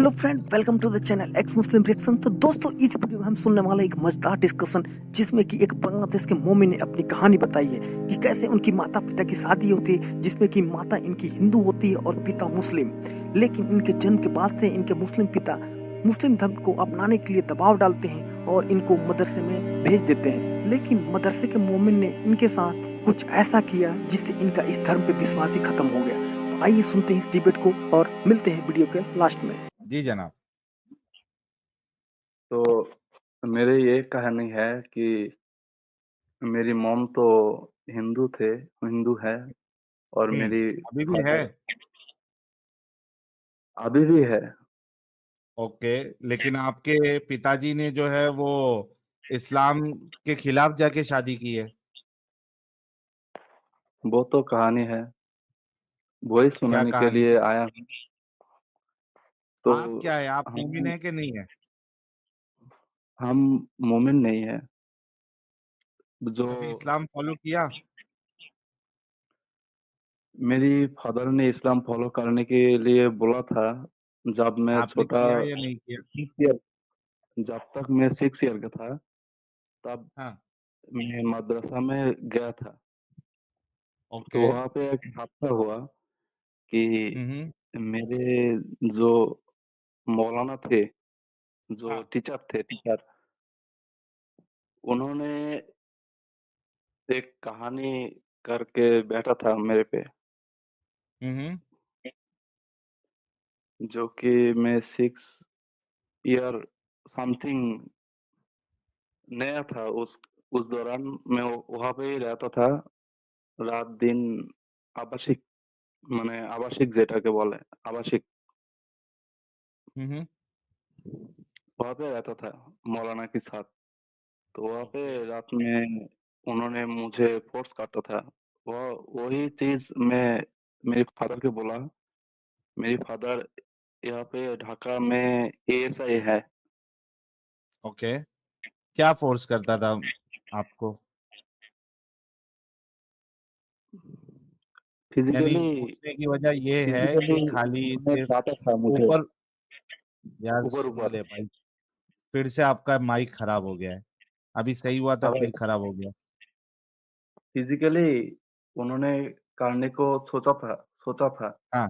Hello friend, welcome to the channel ex Muslim reaction. तो दोस्तों, इस वीडियो में हम सुनने वाले एक मजेदार डिस्कशन, जिसमें कि एक बांग्लादेश के मोमिन ने अपनी कहानी बताई है कि कैसे उनकी माता पिता की शादी होती है, जिसमें कि माता इनकी हिंदू होती है और पिता मुस्लिम। लेकिन इनके जन्म के बाद से इनके मुस्लिम पिता मुस्लिम धर्म को अपनाने के लिए दबाव डालते हैं और इनको मदरसे में भेज देते हैं। लेकिन मदरसे के मोमिन ने इनके साथ कुछ ऐसा किया जिससे इनका इस धर्म पे विश्वास ही खत्म हो गया। तो आइए सुनते हैं इस डिबेट को और मिलते हैं वीडियो के लास्ट में। जी जनाब। तो मेरे ये कहानी है कि मेरी मॉम तो हिंदू है और मेरी अभी भी है। फादर अभी भी है। ओके, लेकिन आपके पिताजी ने जो है वो इस्लाम के खिलाफ जाके शादी की है। वो तो कहानी है, वही क्या सुनाने के कहानी? लिए आया हूँ। तो आप क्या है, आप मोमिन हम है कि नहीं है? हम मोमिन नहीं है। जो कभी इस्लाम फॉलो किया? मेरी फादर ने इस्लाम फॉलो करने के लिए बोला था जब मैं आपने छोटा किया या नहीं किया? 6 ईयर जब तक मैं 6 ईयर का था, तब हाँ। मैं मदरसा में गया था। तो ओके। वहाँ पे एक हादसा हुआ कि हम्म। मेरे जो मौलाना थे, जो हाँ। टीचर, उन्होंने एक कहानी करके बैठा था मेरे पे, हम्म। जो कि मैं 6 ईयर समथिंग नया था। उस दौरान मैं वहाँ पे ही रहता था, रात-दिन आवासिक মানে আবাসিক যেটাকে বলে, आवासिक हम्म। वहाँ पे रहता था मौलाना के साथ। तो वहाँ पे ओके। रात में उन्होंने मुझे फ़ोर्स करता था। वह वही चीज़ मैं मेरे फ़ादर को बोला। मेरे फ़ादर यहाँ पे ढाका में एएसआई है। ओके, क्या फोर्स करता था आपको? यानी फिज़िकली पूछने की वजह ये है फिज़िकली कि खाली उन्होंने सिर्फ चाहता था मुझे ऊपर। यार सुन ऊपर-ऊपर। ले भाई, फिर से आपका माइक खराब हो गया है। अभी सही हुआ था, अब फिर खराब हो गया। फिज़िकली उन्होंने करने को सोचा था। हाँ।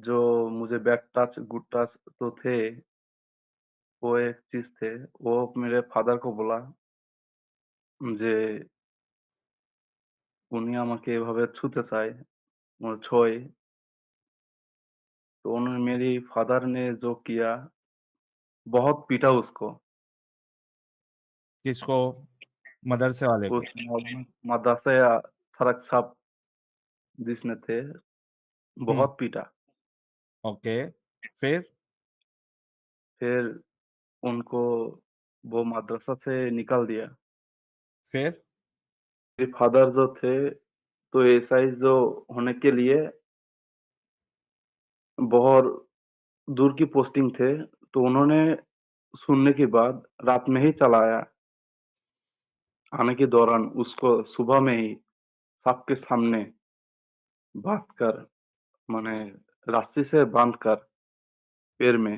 जो मुझे बैड टच, गुड टच तो थे, वो एक चीज़ थे। वो मेरे फ़ादर को बोला যে উনি আমাকে এভাবে ছুতে চায়, ছোঁয়। तो उन्होंने मेरी फादर ने जो किया, बहुत पीटा उसको। किसको? मदरसे वाले उस को? मदरसे या सड़क छाप जिसने थे, हुँ। बहुत पीटा। ओके, फिर? फिर उनको वो मदरसा से निकाल दिया। फिर? मेरे फादर जो थे, तो एएसआई जो होने के लिए बहुत दूर की पोस्टिंग थे, तो उन्होंने सुनने के बाद रात में ही चलाया। आने के दौरान उसको सुबह में ही सबके सामने बाँध कर, माने रस्सी से बाँध कर पैर में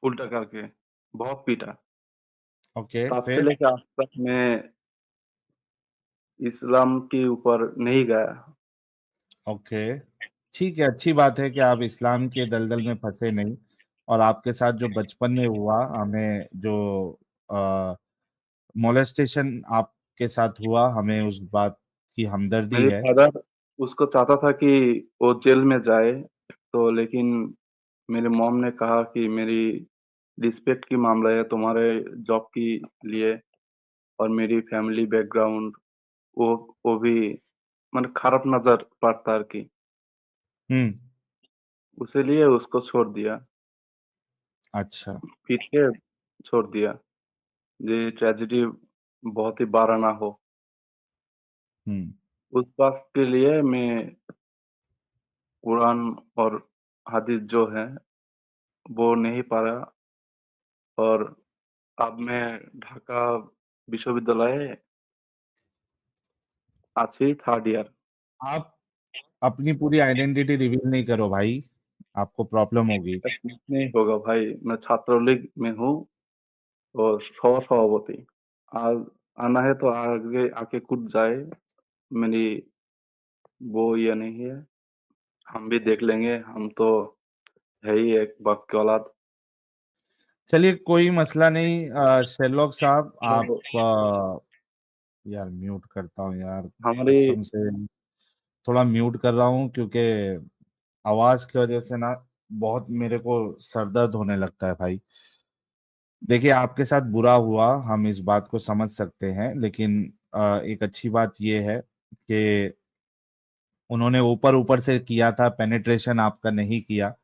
उल्टा करके बहुत पीटा। ओके, तब से फिर? लेके आज तक मैं इस्लाम के ऊपर नहीं गया। ओके, ठीक है, अच्छी बात है कि आप इस्लाम के दलदल में फँसे नहीं और आपके साथ जो बचपन में हुआ, हमें जो अ, मोलेस्टेशन आपके साथ हुआ, हमें उस बात की हमदर्दी मेरे है। फादर उसको चाहता था कि वो जेल में जाए, तो लेकिन मेरे मॉम ने कहा कि मेरी रिस्पेक्ट की मामला है तुम्हारे जॉब के लिए, और मेरी फैमिली बैकग्राउंड वो वो भी মানে খারাপ नज़र पड़ता है कि हुँ। इसीलिए उसको छोड़ दिया, अच्छा। पीट के छोड़ दिया। ये ट्रेजेडी बहुत ही बड़ा ना हो। हुँ। उस बात के लिए मैं कुरान और हदीस जो है वो नहीं पढ़ा, और अब मैं ढाका विश्वविद्यालय আছি 3rd ईयर। आप अपनी पूरी आइडेंटिटी रिवील नहीं करो भाई। आपको प्रॉब्लम होगी। এটা कुछ नहीं होगा भाई, मैं छात्रलीग में हूँ और सह-सभापति। आज आना है तो आगे आके कूद जाए, मेरी वो ये नहीं है, हम भी देख लेंगे, हम तो है ही एक बाप की औलाद। चलिए कोई मसला नहीं, शेरलॉक साहब आप तो यार म्यूट करता हूँ यार, हमारी कसम से थोड़ा म्यूट कर रहा हूँ क्योंकि आवाज की वजह से ना बहुत मेरे को सर दर्द होने लगता है भाई। देखिए आपके साथ बुरा हुआ, हम इस बात को समझ सकते हैं, लेकिन एक अच्छी बात यह है कि उन्होंने ऊपर ऊपर से किया था, पेनिट्रेशन आपका नहीं किया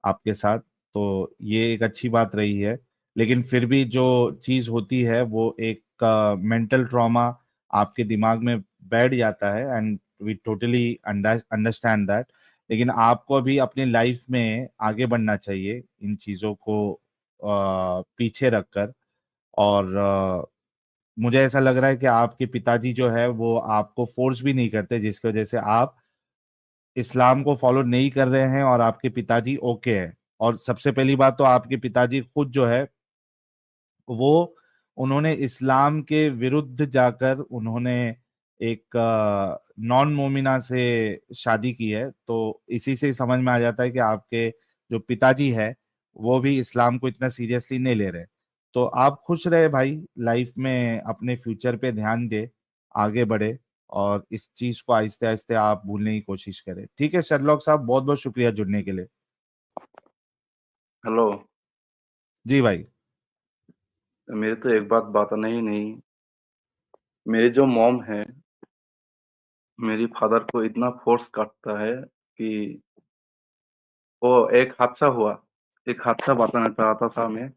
आपके साथ, तो ये एक अच्छी बात रही है। लेकिन फिर भी जो चीज होती है वो एक मेंटल ट्रॉमा आपके दिमाग में बैठ जाता है, and we totally understand that. लेकिन आपको भी अपनी लाइफ में आगे बढ़ना चाहिए इन चीजों को पीछे रखकर। और मुझे ऐसा लग रहा है कि आपके पिताजी जो है वो आपको फोर्स भी नहीं करते, जिसकी वजह से आप इस्लाम को फॉलो नहीं कर रहे हैं और आपके पिताजी ओके है। और सबसे पहली बात तो आपके पिताजी खुद जो है वो उन्होंने इस्लाम के विरुद्ध जाकर उन्होंने एक नॉन मोमिना से शादी की है, तो इसी से समझ में आ जाता है कि आपके जो पिताजी है वो भी इस्लाम को इतना सीरियसली नहीं ले रहे। तो आप खुश रहे भाई, लाइफ में अपने फ्यूचर पे ध्यान दे, आगे बढ़े, और इस चीज को आहिस्ते आहिस्ते आप भूलने की कोशिश करें। ठीक है शर्लॉक साहब, बहुत बहुत शुक्रिया जुड़ने के लिए। हेलो, जी भाई। मेरी तो एक बात बताना ही नहीं, मेरी जो मॉम है, मेरी फादर को इतना फोर्स करता है कि वो एक हादसा हुआ, एक हादसा बताना चाहता था मैं।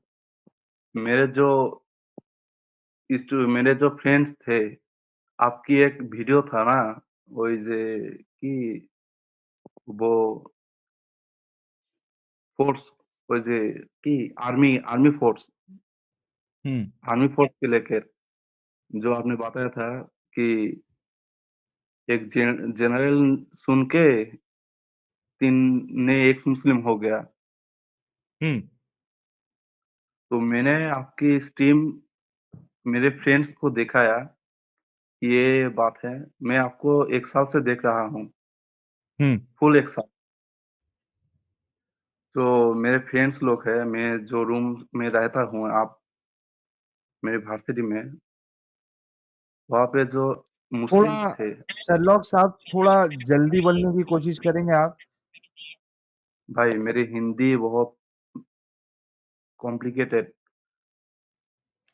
मेरे जो मेरे जो फ्रेंड्स थे, आपकी एक वीडियो था ना, ওই যে কি वो फोर्स, ওই যে কি आर्मी आर्मी फोर्स, हम्म। आर्मी फोर्स के लेकर जो आपने बताया था कि एक जनरल सुन के 3 नए एक्स मुस्लिम हो गया। हम्म। तो मैंने आपकी स्ट्रीम मेरे फ्रेंड्स को दिखाया, ये बात है। मैं आपको 1 साल से देख रहा हूँ, हम्म। फुल 1 साल। तो मेरे फ्रेंड्स लोग हैं, मैं जो रूम में रहता हूँ, आप मेरे वर्सिटी में, वहाँ पे जो मुस्लिम्स थोड़ा थे, शर्लॉक साहब थोड़ा जल्दी बोलने की कोशिश करेंगे आप? भाई मेरी हिंदी बहुत कॉम्प्लिकेटेड।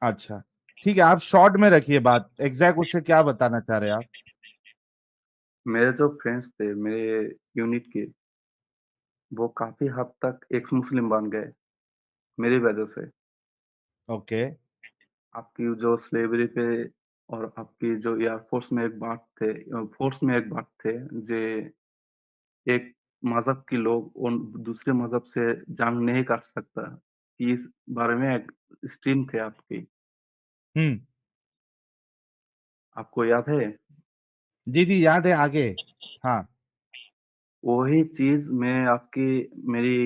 अच्छा, ठीक है, आप शॉर्ट में रखिए बात, एग्जैक्ट उससे क्या बताना चाह रहे हैं आप? मेरे जो फ्रेंड्स थे, मेरे यूनिट के, वो काफ़ी हद तक एक्स मुस्लिम बन गए, मेरी वजह से। ओके। आपकी जो स्लेवरी पे और आपकी जो एयरफोर्स में एक बात थे, फोर्स में एक बात थे, जे एक मज़हब के लोग उन दूसरे मज़हब से जंग नहीं कर सकता। इस बारे में एक स्ट्रीम थे आपकी, हम्म। आपको याद है? जी जी याद है, आगे। हाँ। वही चीज़ मैं आपकी मेरी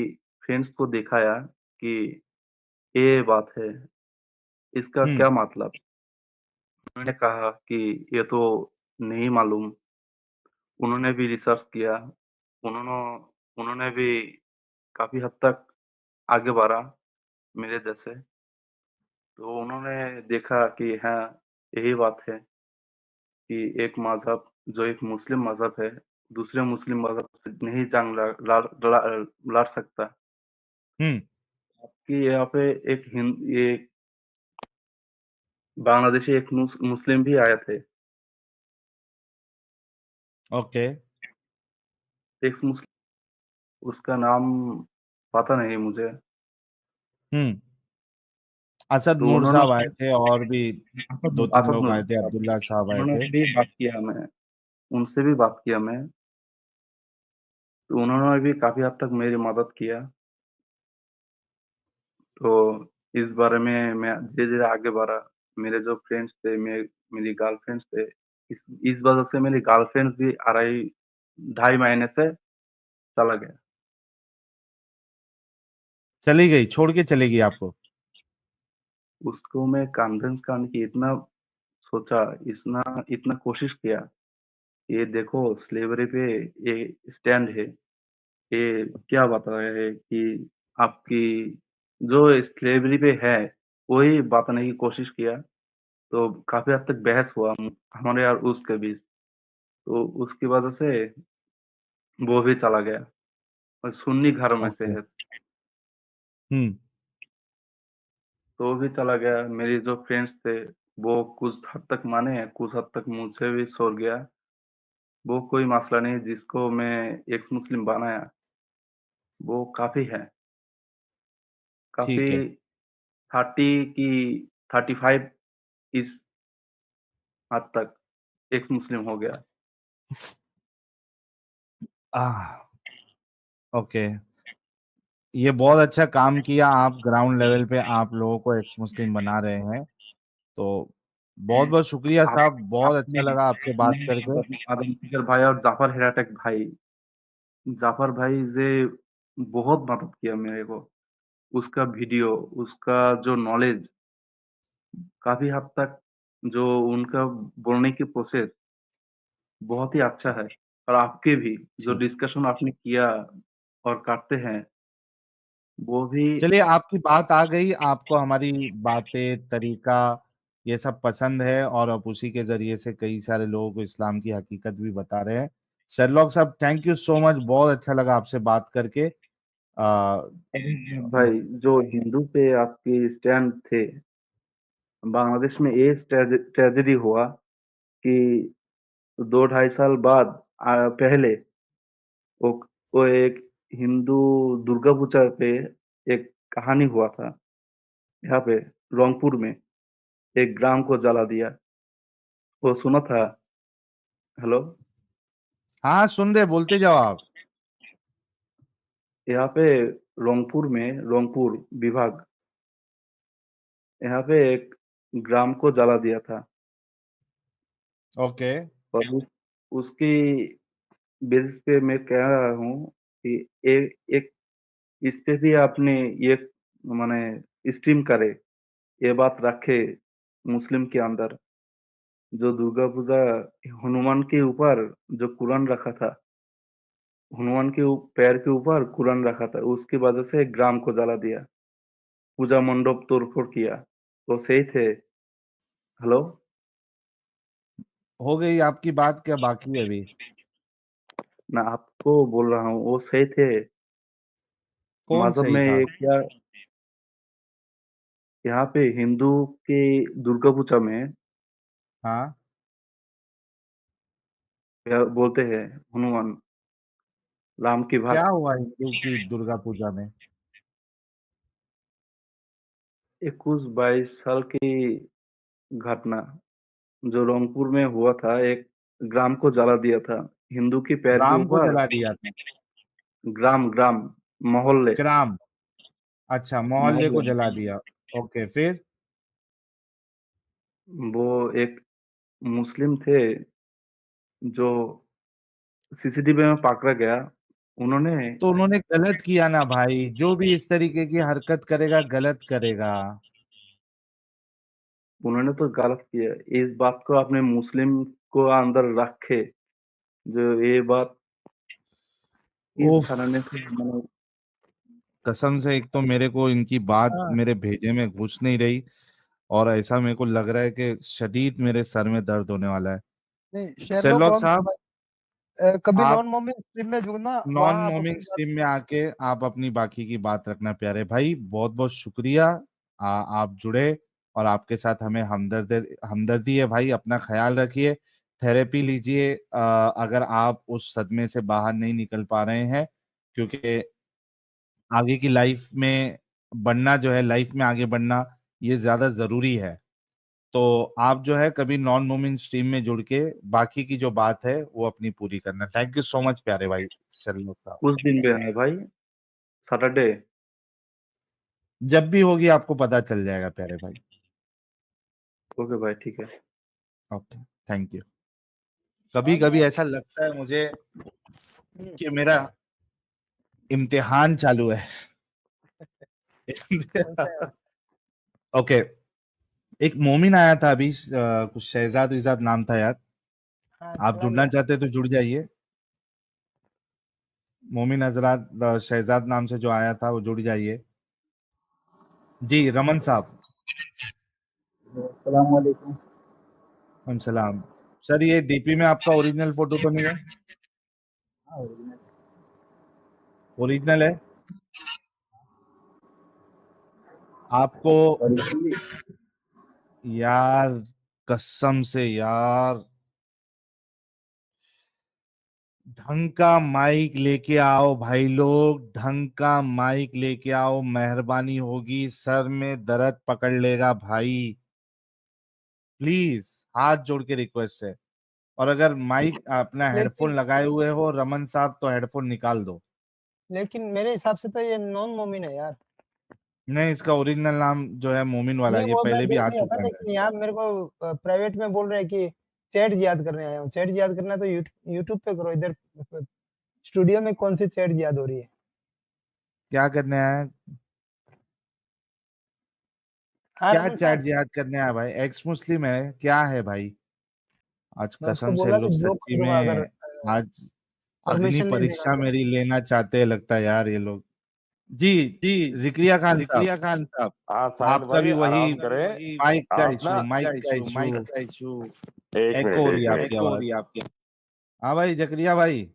फ्रेंड्स को दिखाया कि ये बात है, इसका हम्म। क्या मतलब? उन्होंने कहा कि ये तो नहीं मालूम। उन्होंने भी रिसर्च किया, उन्होंने उन्होंने भी काफ़ी हद तक आगे बढ़ा मेरे जैसे। तो उन्होंने देखा कि हाँ, यही बात है कि एक मज़हब जो एक मुस्लिम मज़हब है, दूसरे मुस्लिम मज़हब से नहीं जंग लड़ सकता। हम्म। कि यहाँ पे एक ये बांग्लादेशी एक मुस्लिम भी आए थे, ओके। एक्स मुस्लिम, उसका नाम पता नहीं मुझे। हम्म। असद तो नूर उन्होंने साहब आए थे, और भी दो तीन असद लोग नूर आए थे, साहब, अब्दुल्ला साहब आए उन्होंने थे। भी बात किया मैं, उनसे भी बात किया मैं, तो उन्होंने भी काफ़ी हद तक मेरी मदद किया। तो इस बारे में मैं धीरे-धीरे आगे बढ़ा। मेरे जो फ्रेंड्स थे, मेरी गर्लफ्रेंड्स थे, इस वजह से मेरी गर्लफ्रेंड्स भी 2.5 महीने से चला गया। चली गई, छोड़ के चली गई आपको। उसको मैं कन्विंस करने की इतना सोचा, इतना कोशिश किया, ये देखो स्लेवरी पे ये स्टैंड है, ये क्या बता रहा है कि आपकी जो स्लेवरी पे है वही बताने की कोशिश किया। तो काफी हद तक बहस हुआ हमारे और उसके बीच। तो उसकी वजह से वो भी चला गया, और सुन्नी घर में से ओके। है, हम्म। तो वो भी चला गया। मेरे जो फ्रेंड्स थे वो कुछ हद तक माने, कुछ हद तक मुझसे भी सौर गया। वो कोई मसला नहीं, जिसको मैं एक्स मुस्लिम बनाया वो काफी है, काफी ठीक है। 30 की 35 इस हद तक एक्स मुस्लिम हो गया। आह। ओके। ये बहुत अच्छा काम किया, आप ग्राउंड लेवल पे आप लोगों को एक्स मुस्लिम बना रहे हैं। तो बहुत बहुत शुक्रिया आप साहब, बहुत अच्छा आपने लगा आपसे बात आपने करके। आदम फिकर भाई और जाफर हिराटेक भाई, जाफर भाई से बहुत मदद किया मेरे को। उसका वीडियो, उसका जो नॉलेज, काफी हद तक जो उनका बोलने की प्रोसेस बहुत ही अच्छा है। और आपके भी जो ठीक। डिस्कशन आपने किया और करते हैं वो भी। चलिए, आपकी बात आ गई, आपको हमारी बातें, तरीका, ये सब पसंद है, और अब उसी के जरिए से कई सारे लोगों को इस्लाम की हकीकत भी बता रहे हैं। शर्लॉक साहब, थैंक यू सो मच, बहुत अच्छा लगा आपसे बात करके। आ, भाई जो हिंदू पे आपके स्टैंड थे, बांग्लादेश में ये ट्रेजेडी हुआ कि 2 ढाई साल बाद पहले वो वो एक हिंदू दुर्गा पूजा पे एक कहानी हुआ था, यहाँ पे रंगपुर में एक ग्राम को जला दिया। वो सुना था? हेलो? हाँ, सुन रहे, बोलते जाओ आप। यहाँ पे रंगपुर में, रंगपुर विभाग, यहाँ पे एक ग्राम को जला दिया था। ओके। और उसकी बेसिस पे मैं कह रहा हूँ कि एक इस पे भी आपने ये माने स्ट्रीम करे, ये बात रखे मुस्लिम के अंदर। जो दुर्गा पूजा, हनुमान के ऊपर जो कुरान रखा था, हनुमान के पैर के ऊपर कुरान रखा था, उसकी वजह से ग्राम को जला दिया, पूजा मंडप तोड़फोड़ किया। तो सही थे? हेलो? हो गई आपकी बात, क्या बाकी है अभी? मैं आपको बोल रहा हूँ वो सही थे। कौन मजहब सही में था? ये क्या, यहाँ पे हिंदू के दुर्गा पूजा में हाँ। क्या बोलते हैं, हनुमान, राम की क्या भक्त। हुआ हिंदू की दुर्गा पूजा में? 21-22 साल की घटना जो रंगपुर में हुआ था, एक ग्राम को जला दिया था, हिंदू के पैर के राम को ऊपर। जला दिया था? ग्राम ग्राम, मोहल्ले, ग्राम। अच्छा, मोहल्ले मोहल्ले। को जला दिया। ओके, फिर? वो एक मुस्लिम थे जो सीसीटीवी में पकड़ा गया। उन्होंने तो उन्होंने गलत किया ना भाई, जो भी इस तरीके की हरकत करेगा गलत करेगा। उन्होंने तो गलत किया। इस बात को अपने मुस्लिम को अंदर रखे, जो ये बात इस ओफ। घराने से मैंने। कसम से, एक तो मेरे को इनकी बात हाँ, मेरे भेजे में घुस नहीं रही, और ऐसा मेरे को लग रहा है कि शदीद मेरे सर में दर्द होने वाला है। नहीं शेरलॉक, शेरलॉक और साहब, कभी आप नॉन मोमिन स्ट्रीम में जुड़ना, नॉन वहाँ आप मोमिंग अपनी बात। स्ट्रीम में आके आप अपनी बाकी की बात रखना प्यारे भाई, बहुत बहुत शुक्रिया। आप जुड़े, और आपके साथ हमें हमदर्दी है भाई, अपना ख्याल रखिए, थेरेपी लीजिए, अगर आप उस सदमे से बाहर नहीं निकल पा रहे हैं, क्योंकि आगे की लाइफ में बढ़ना जो है, लाइफ में आगे बढ़ना, ये ज्यादा जरूरी है। तो आप जो है कभी नॉन मोमिंग स्ट्रीम में जुड़ के बाकी की जो बात है वो अपनी पूरी करना। थैंक यू सो मच प्यारे भाई शर्लोक साहब। उस दिन पे है भाई, सैटरडे। जब भी होगी आपको पता चल जाएगा प्यारे भाई। ओके भाई, ठीक है। ओके। Thank you. कभी हाँ कभी मैं। ऐसा लगता है मुझे कि मेरा इम्तिहान चालू है। ओके, एक मोमिन आया था अभी, कुछ शहजाद विजाद नाम था यार। हाँ आप चला जुड़ना गया। चाहते तो जुड़ जाइए। मोमिन हजरात, शहजाद नाम से जो आया था वो जुड़ जाइए। जी रमन साहब। अस्सलाम वालेकुम। हम सलाम। सर ये डीपी में आपका ओरिजिनल फोटो तो नहीं है? हाँ, ओरिजिनल। ओरिजिनल है आपको? ओरिजिनली यार कसम से यार, ढंग का माइक लेके आओ भाई लोग, ढंग का माइक लेके आओ, मेहरबानी होगी, सर में दर्द पकड़ लेगा भाई। प्लीज हाथ जोड़ के रिक्वेस्ट है। और अगर माइक अपना हेडफोन लेकिन लगाए हुए हो रमन साहब तो हेडफोन निकाल दो। लेकिन मेरे हिसाब से तो ये नॉन मोमिन है यार। नहीं, इसका ओरिजिनल नाम जो है मोमिन वाला, नहीं ये वो मैं पहले भी देख आ लिया था, चुका है। लेकिन यहाँ मेरे को प्राइवेट में बोल रहे हैं कि चैट याद करने आया हूँ। चैट याद करना है तो यूट्यूब पे करो, इधर स्टूडियो में कौन सी चैट याद हो रही है? क्या करने आया है? हाँ क्या रमन चैट साहब, याद करने आया भाई? एक्स मुस्लिम है क्या है भाई? आज मैं उसको कसम से बोला लोग कि ब्लॉक सच्ची कर दूंगा अगर में, आज अग्नि परमिशन नहीं देगा परीक्षा तो। मेरी लेना चाहते हैं लगता है यार ये लोग। जी जी जिक्रिया खान साहब, जिक्रिया खान साहब। हाँ साहिल आपका भाई भी वही आराम करें। माइक का आप ना इशू, माइक का माइक इशू, का इशू। एको हो रही एक है मिनट आपकी आवाज। हाँ भाई जकरिया भाई,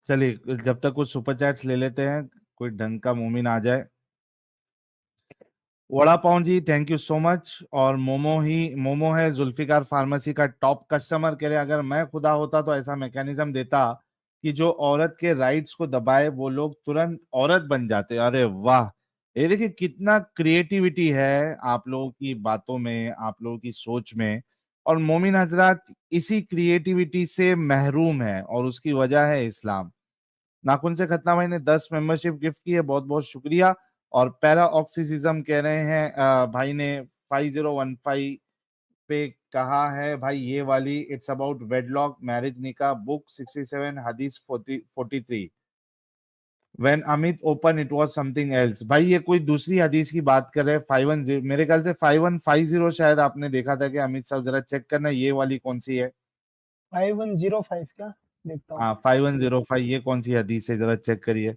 चलिए जब तक कुछ सुपर चैट्स ले लेते हैं, कोई ढंग का मोमिन आ जाए। वड़ा पाव जी थैंक यू सो मच। और मोमो है जुल्फिकार फार्मेसी का टॉप कस्टमर, कह रहे अगर मैं खुदा होता तो ऐसा मैकेनिज्म देता कि जो औरत के राइट्स को दबाए वो लोग तुरंत औरत बन जाते। अरे वाह, ये देखिए कितना क्रिएटिविटी है आप लोगों की बातों में, आप लोगों की सोच में। और मोमिन हजरात इसी क्रिएटिविटी से महरूम है और उसकी वजह है इस्लाम। नाखून से खतना भाई ने 10 मेंबरशिप गिफ्ट की है, बहुत बहुत शुक्रिया। और पैरा ऑक्सीसिज्म कह रहे हैं भाई ने 5015 पे कहा है भाई ये वाली इट्स अबाउट वेडलॉक मैरिज निका बुक 67 हदीस 43 when Amit open it was something else. भाई ये कोई दूसरी हदीस की बात कर रहे हैं। 510 मेरे ख्याल से 5150 शायद आपने देखा था कि अमित साहब जरा चेक करना ये वाली कौन सी है। 5105 क्या देखता हूँ। हाँ 5105 ये कौन सी हदीस है जरा चेक करिए।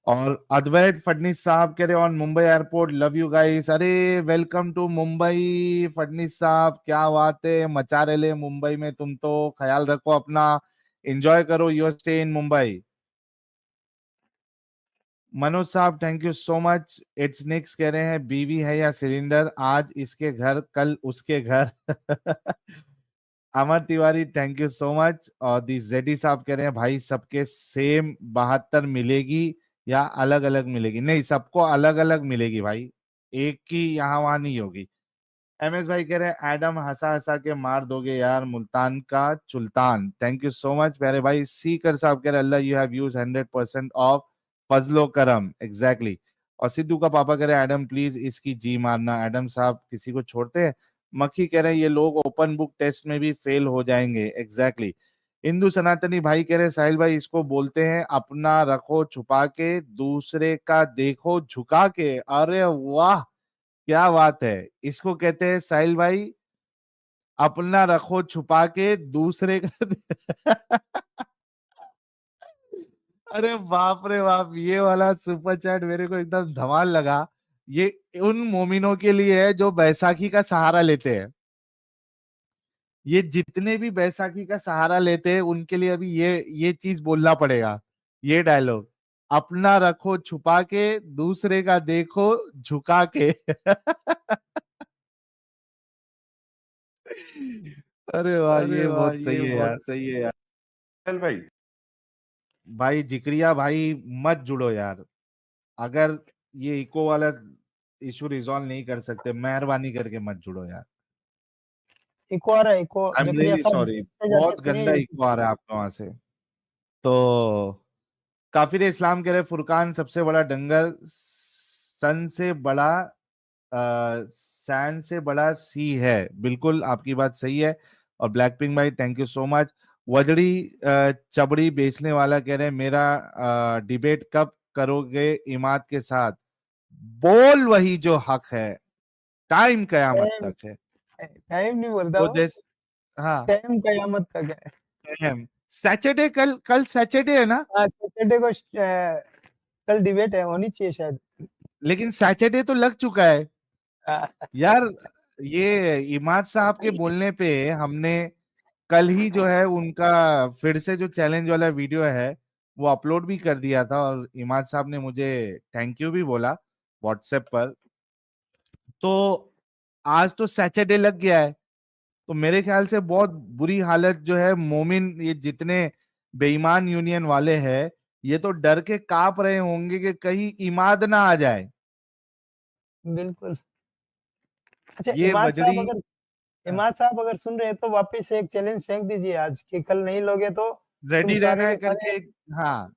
और अद्वैत फडनीस साहब कह रहे on Mumbai airport love you guys. अरे वेलकम टू मुंबई फडनीस साहब, क्या बात है, मचा रहे ले मुंबई में तुम तो। ख्याल रखो अपना, एंजॉय करो your stay in Mumbai. Manoj साहब thank you so much. It's निक्स कह रहे हैं बीवी है या सिलेंडर, आज इसके घर कल उसके घर। Amar Tiwari thank you so much. और दी जेडी साहब कह रहे हैं भाई सबके सेम 72 मिलेगी या अलग अलग मिलेगी? नहीं, सबको अलग अलग मिलेगी भाई, एक की यहाँ वहां नहीं होगी। एमएस भाई कह रहे हैं एडम हंसा हंसा के मार दोगे यार मुल्तान का सुल्तान, थैंक यू सो मच प्यारे भाई। सीकर साहब कह रहे अल्लाह यू हैव यूज 100% ऑफ फजलो करम, एग्जैक्टली। और सिद्धू का पापा कह रहे एडम प्लीज इसकी जी मारना। एडम साहब किसी को छोड़ते हैं? मक्खी कह रहे हैं ये लोग ओपन बुक टेस्ट में भी फेल हो जाएंगे, एग्जैक्टली। हिंदू सनातनी भाई कह रहे साहिल भाई इसको बोलते हैं अपना रखो छुपा के दूसरे का देखो झुका के। अरे वाह, क्या बात है, इसको कहते हैं साहिल भाई अपना रखो छुपा के दूसरे का। अरे बाप रे बाप, ये वाला सुपर चैट मेरे को एकदम धमाल लगा। ये उन मोमिनों के लिए है जो बैसाखी का सहारा लेते हैं। ये जितने भी बैसाखी का सहारा लेते हैं उनके लिए अभी ये चीज बोलना पड़ेगा, ये डायलॉग, अपना रखो छुपा के दूसरे का देखो झुका के। अरे वाह, ये बहुत सही है यार। सही है यार साहिल भाई। भाई जिक्रिया भाई मत जुड़ो यार, अगर ये इको वाला इशू रिजॉल्व नहीं कर सकते मेहरबानी करके मत जुड़ो यार। इको आ रहा है, echo I am Zakaria really साहब सॉरी, पे जाके बहुत सुनिए गंदा YouTube। इको आ रहा है आपके वहां से। तो काफिर इस्लाम कह रहे फुरकान सबसे बड़ा डंगर सन से बड़ा सैन से बड़ा सी है, बिल्कुल आपकी बात सही है। और ब्लैक पिंक भाई थैंक यू सो मच। वजड़ी चबड़ी बेचने वाला कह रहे हैं मेरा डिबेट कब करोगे इमाद के साथ? बोल वही जो हक है, टाइम कयामत टाइम तक है। टाइम नहीं बोलता तो वो, जैसे हाँ, टाइम कयामत तक है। टाइम सैटरडे, कल कल सैटरडे है ना, हाँ, सैटरडे को कल डिबेट है, होनी चाहिए शायद। लेकिन सैटरडे तो लग चुका है हाँ, यार। ये इमाद साहब के बोलने पे हमने कल ही जो है उनका फिर से जो चैलेंज वाला वीडियो है वो अपलोड भी कर दिया था, और इमाद साहब ने मुझे थैंक यू भी बोला व्हाट्सएप पर। तो आज तो सैटरडे लग गया है, तो मेरे ख्याल से बहुत बुरी हालत जो है मोमिन, ये जितने बेईमान यूनियन वाले हैं, ये तो डर के कांप रहे होंगे कि कहीं इमाद ना आ जाए। बिल्कुल। अच्छा, ये वजड़ी इमाद साहब अगर सुन रहे हैं तो वापस से एक चैलेंज फेंक दीजिए आज कि कल नहीं लोगे तो तुम रेडी रहना सारे है के करके सारे। एक, हाँ,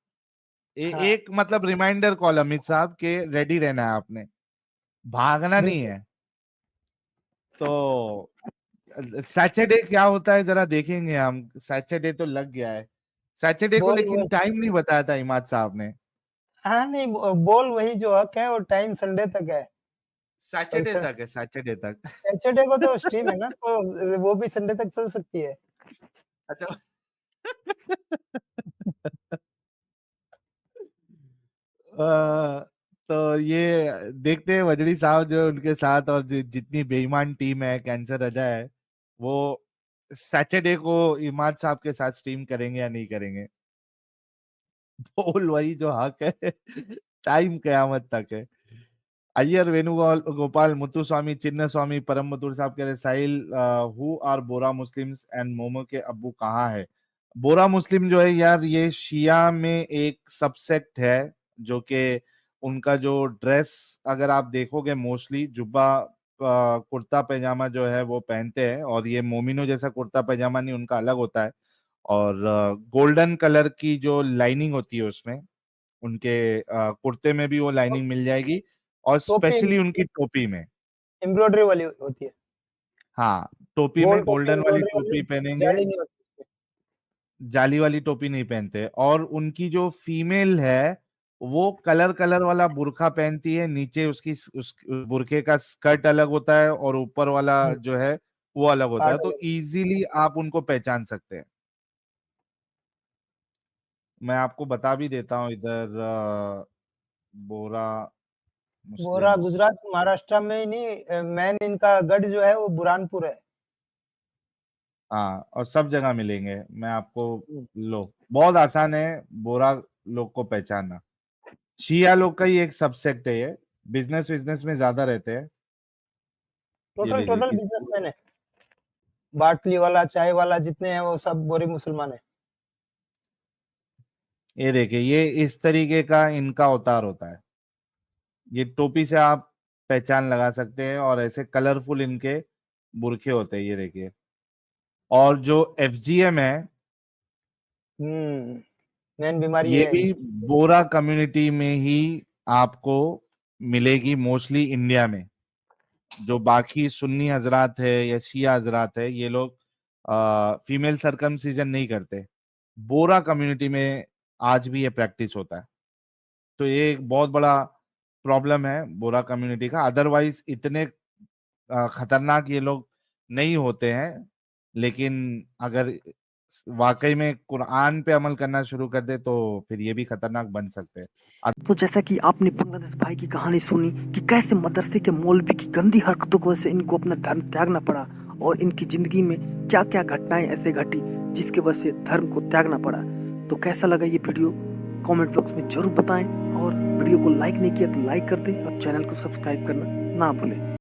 हाँ, एक मतलब रिमाइंडर कॉल अमित साहब के, रेडी रहना है आपने, भागना नहीं बिल्कुल। है। तो सैटरडे क्या होता है जरा देखेंगे हम। सैटरडे तो लग गया है, सैटरडे को, बोल लेकिन वही, टाइम नहीं बताया था इमाद साहब ने। हाँ नहीं, बोल वही जो हक है और टाइम संडे तक है। और सैटरडे तक है, सैटरडे तक। सैटरडे को तो स्ट्रीम है ना, तो वो भी संडे तक चल सकती है। अच्छा। तो ये देखते हैं वजड़ी साहब जो उनके साथ, और जितनी बेईमान टीम है कैंसर रजा है, वो सैटरडे को इमाद साहब के साथ स्ट्रीम करेंगे या नहीं करेंगे। बोल वही जो हक है, टाइम कयामत तक है। अय्यर वेणुगोपाल गोपाल मुत्तुस्वामी चिन्ना स्वामी परम बतूर साहब कह रहे Sahil, who are Bohra Muslims and मोमो के अब्बू कहाँ है। बोरा मुस्लिम जो है यार, ये शिया में एक सबसेक्ट है, जो कि उनका जो ड्रेस अगर आप देखोगे मोस्टली जुब्बा, कुर्ता पैजामा जो है वो पहनते हैं, और ये मोमिनो जैसा कुर्ता पैजामा नहीं, उनका अलग होता है। और गोल्डन कलर की जो लाइनिंग होती है उसमें, उनके कुर्ते में भी वो तो लाइनिंग मिल जाएगी, और टोपी स्पेशली उनकी टोपी में। एम्ब्रॉयडरी वाली होती है। हाँ, टोपी में गोल टोपी गोल्डन वाली एम्ब्रॉयडरी वाली, टोपी पहनेंगे, जाली नहीं होती। जाली वाली टोपी नहीं पहनते। और उनकी जो फीमेल है वो कलर कलर वाला बुर्का पहनती है, नीचे उसकी उस बुरखे का स्कर्ट अलग होता है, और ऊपर वाला हुँ, जो है वो अलग होता है, पार्ट तो अलग। इजीली आप उनको पहचान सकते हैं। मैं आपको बता भी देता हूँ इधर, बोरा बोरा मुस्लिम्स। गुजरात, महाराष्ट्र में ही नहीं, मेन इनका गढ़ जो है वो बुरहानपुर है। हाँ, और सब जगह मिलेंगे, मैं आपको, हुँ, लो बहुत आसान है बोरा लोग को पहचानना। शिया लोग का ही एक सबसेक्ट है ये, बिजनेस बिजनेस में ज्यादा रहते हैं। ये टोटल लीजिए टोटल बिज़नेसमैन है। बाटली वाला, चाय वाला जितने हैं वो सब बोरी मुसलमान है। ये देखिए, ये इस तरीके का इनका अवतार होता है। ये टोपी से आप पहचान लगा सकते हैं, और ऐसे कलरफुल इनके बुरखे होते हैं, ये देखिए। और जो एफजीएम है, हुँ, मेन बीमारी ये ये है भी इनकी। बोरा कम्युनिटी में ही आपको मिलेगी, मोस्टली इंडिया में। जो बाकी सुन्नी हजरात है या शिया हजरात है, ये लोग फीमेल सरकमसिजन नहीं करते। बोरा कम्युनिटी में आज भी ये प्रैक्टिस होता है। तो ये एक बहुत बड़ा प्रॉब्लम है बोरा कम्युनिटी का। अदरवाइज इतने खतरनाक ये लोग नहीं होते हैं, लेकिन अगर वाकई में कुरान पे अमल करना शुरू कर दे तो फिर ये भी खतरनाक बन सकते हैं। तो जैसा कि आपने बांग्लादेश भाई की कहानी सुनी कि कैसे मदरसे के मौलवी की गंदी हरकतों की वजह से इनको अपना धर्म त्यागना पड़ा, और इनकी जिंदगी में क्या क्या घटनाएं ऐसे घटी जिसके वजह से धर्म को त्यागना पड़ा। तो कैसा लगा ये वीडियो कमेंट बॉक्स में जरूर बताएं, और वीडियो को लाइक नहीं किया तो लाइक कर दें, और चैनल को सब्सक्राइब करना ना भूलें।